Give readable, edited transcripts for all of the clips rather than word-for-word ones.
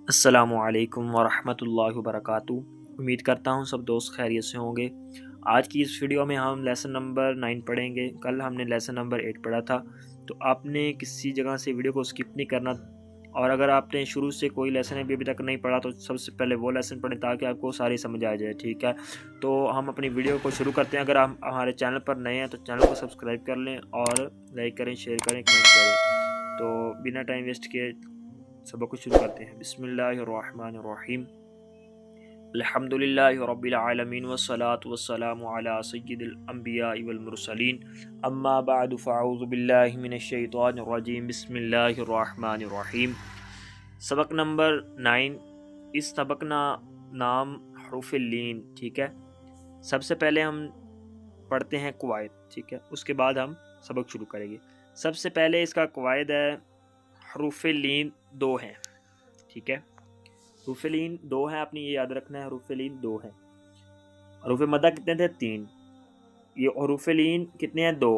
السلام علیکم ورحمۃ اللہ وبرکاتہ۔ امید کرتا ہوں سب دوست خیریت سے ہوں گے۔ آج کی اس ویڈیو میں ہم لیسن نمبر 9 پڑھیں گے۔ کل ہم نے لیسن نمبر 8 پڑھا تھا، تو آپ نے کسی جگہ سے ویڈیو کو سکپ نہیں کرنا، اور اگر آپ نے شروع سے کوئی لیسن ابھی تک نہیں پڑھا تو سب سے پہلے وہ لیسن پڑھیں تاکہ آپ کو ساری سمجھ آ جائے، ٹھیک ہے؟ تو ہم اپنی ویڈیو کو شروع کرتے ہیں۔ اگر آپ ہمارے چینل پر نئے ہیں تو چینل کو سبسکرائب کر لیں اور لائک کریں، شیئر کریں، کمنٹ کریں۔ تو بنا ٹائم ویسٹ کیے سبق کو شروع کرتے ہیں۔ بسم اللہ الرحمن الرحیم۔ الحمدللہ رب العالمین والصلاة والسلام علی سید الانبیاء والمرسلین، اما بعد فاعوذ باللہ من الشیطان الرجیم، بسم اللہ الرحمن الرحیم۔ سبق نمبر 9، اس سبق نام حروف لین، ٹھیک ہے؟ سب سے پہلے ہم پڑھتے ہیں قواعد، ٹھیک ہے؟ اس کے بعد ہم سبق شروع کریں گے۔ سب سے پہلے اس کا قواعد ہے، حروف لین 2 ہیں، ٹھیک ہے؟ حروف لین 2 ہیں، آپ نے یہ یاد رکھنا ہے، حروف لین 2 ہیں۔ حروف مدہ کتنے تھے؟ 3۔ یہ حروف لین کتنے ہیں؟ 2،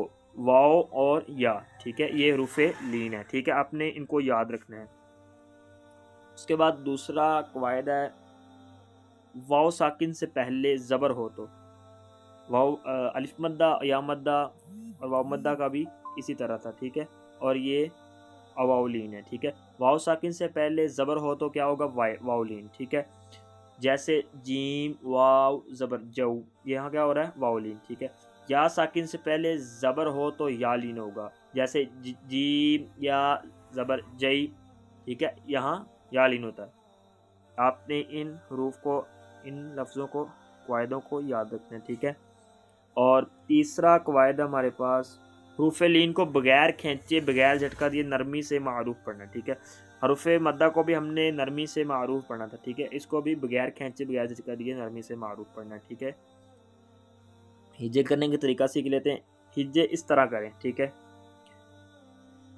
واو اور یا، ٹھیک ہے؟ یہ حروف لین ہے، ٹھیک ہے؟ آپ نے ان کو یاد رکھنا ہے۔ اس کے بعد دوسرا قواعد ہے، واو ساکن سے پہلے زبر ہو تو واو، الف مدہ، یا مدہ اور واو مدہ کا بھی اسی طرح تھا، ٹھیک ہے؟ اور یہ واولین ہے، ٹھیک ہے؟ واو ساکن سے پہلے زبر ہو تو کیا ہوگا؟ واولین، ٹھیک ہے؟ جیسے جیم واو زبر جو، یہاں کیا ہو رہا ہے؟ واولین، ٹھیک ہے؟ یا ساکن سے پہلے زبر ہو تو یالین ہوگا، جیسے جیم یا زبر جئی، ٹھیک ہے؟ یہاں یالین ہوتا ہے۔ آپ نے ان حروف کو، ان لفظوں کو، قواعدوں کو یاد رکھنا ہے، ٹھیک ہے؟ اور تیسرا قواعد ہمارے پاس، حروف لین کو بغیر کھینچے، بغیر جھٹکا دیے نرمی سے معروف پڑھنا، ٹھیک ہے؟ حروف مدہ کو بھی ہم نے نرمی سے معروف پڑھنا تھا، ٹھیک ہے؟ اس کو بھی بغیر کھینچے، بغیر جھٹکا دیے نرمی سے معروف پڑھنا، ٹھیک ہے؟ ہجے کرنے کے طریقہ سیکھ لیتے ہیں۔ ہجے اس طرح کریں، ٹھیک ہے؟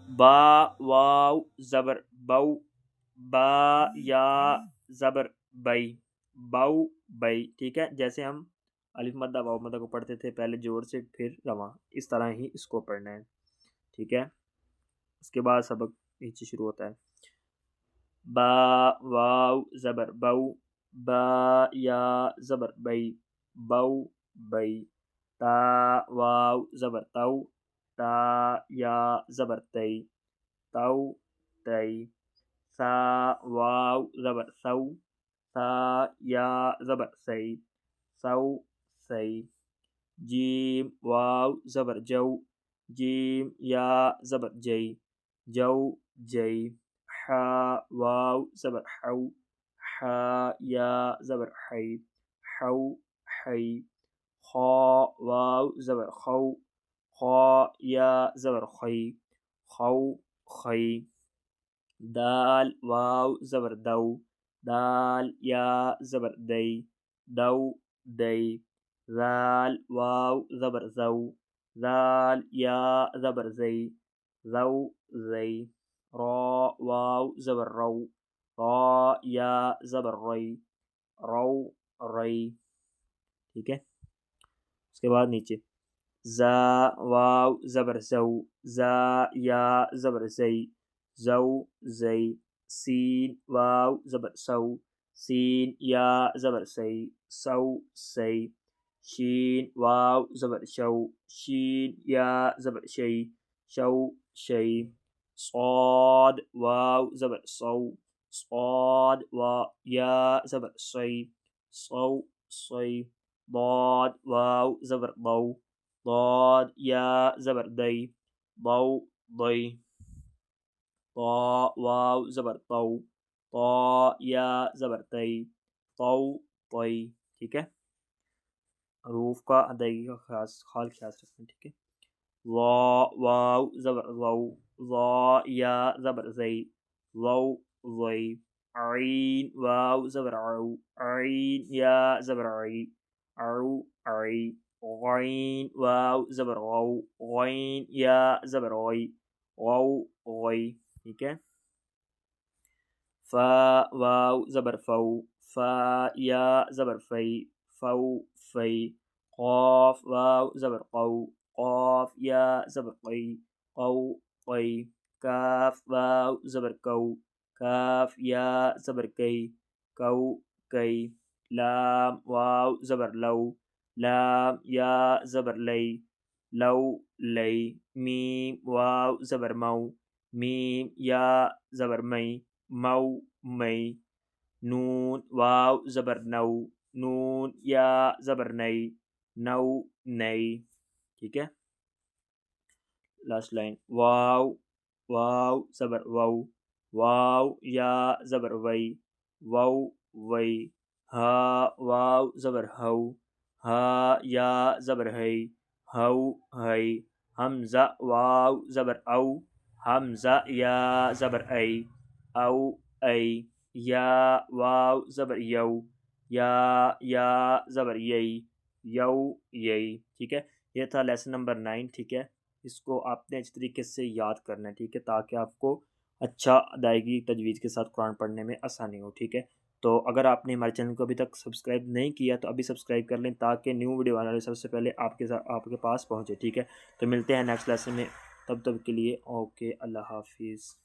با واو زبر بو، با یا زبر بئی، باؤ بئی، ٹھیک ہے؟ جیسے ہم الف مدہ واو مدہ کو پڑھتے تھے، پہلے جوڑ سے پھر رواں، اس طرح ہی اس کو پڑھنا ہے، ٹھیک ہے؟ اس کے بعد سبق نیچے شروع ہوتا ہے۔ با واو زبر بو، با یا زبر بئی، بو بئی۔ تا واو زبر تو، تا یا زبر تئی، تو تئی۔ سا واو زبر سو، سا یا زبر سی، سو سی۔ جیم واو زبر جو، جیم یا زبر جئی، جو جئی۔ حا واو زبر حو، حا یا زبر حی، حو حی۔ خا واو زبر خو، خا یا زبر خی، خو خی۔ دال واو زبر دو، دال یا زبر دئی، دو دئی۔ ذال واو زبر زو، ذال یا زبر زئی، زو زئی۔ را واو زبر رو، را یا زبر رئی، رو رئی، ٹھیک ہے؟ اس کے بعد نیچے زا واو زبر زو، زا یا زبر زئی، زو زئی۔ سین واو زبر سو، سین یا زبر سی، سو سی۔ شین واو زبر شو، شین یا زبر شئی، شو شئی۔ صاد واو زبر صو، صاد یا زبر صی، صو صی۔ ضاد واو زبر ضو، ضاد یا زبر دئی، ضو ضئی۔ طا واو زبر طو، طا یا زبر تئی، طو طئی، ٹھیک ہے؟ حروف کا ادائیگی کا خاص خیال رکھنا، ٹھیک ہے؟ وا واو زبر ضو، ضا یا زبر زئی، ضو ضئی۔ عین واو زبر عو، عین یا زبر عی، عو عی۔ غین واو زبر غو، غین یا زبر غی، غو غی، ٹھیک ہے؟ فا واو زبر فو، فا یا زبر فی، فو فی۔ قاف واو زبر قو، قاف یا زبر قی، قو قی۔ کاف واو زبر کو، کاف یا زبر کئی کو کئی لام واو زبر لو لام یا زبر لئی لو لئی میم واو زبر مو میم یا زبر مئی مو مئی نون واو زبر نو نون یا زبر نئی نو نئی. ٹھیک ہے. لاسٹ لائن واو واو زبر وو واو یا زبر وئی وو وئی ہا واو زبر ہو ہا یا زبر ہئی ہو ہئی حمزہ واو زبر او حمزہ یا زبر ای او ای یا واو زبر یو یا زبر یئی یو یئی. ٹھیک ہے. یہ تھا لیسن نمبر 9. ٹھیک ہے. اس کو آپ نے اچھی طریقے سے یاد کرنا ہے. ٹھیک ہے. تاکہ آپ کو اچھا ادائیگی تجوید کے ساتھ قرآن پڑھنے میں آسانی ہو. ٹھیک ہے. تو اگر آپ نے ہمارے چینل کو ابھی تک سبسکرائب نہیں کیا تو ابھی سبسکرائب کر لیں تاکہ نیو ویڈیو آنے والے سب سے پہلے آپ کے پاس پہنچے. ٹھیک ہے. تو ملتے ہیں نیکسٹ لیسن میں. تب کے لیے اوکے. اللہ حافظ.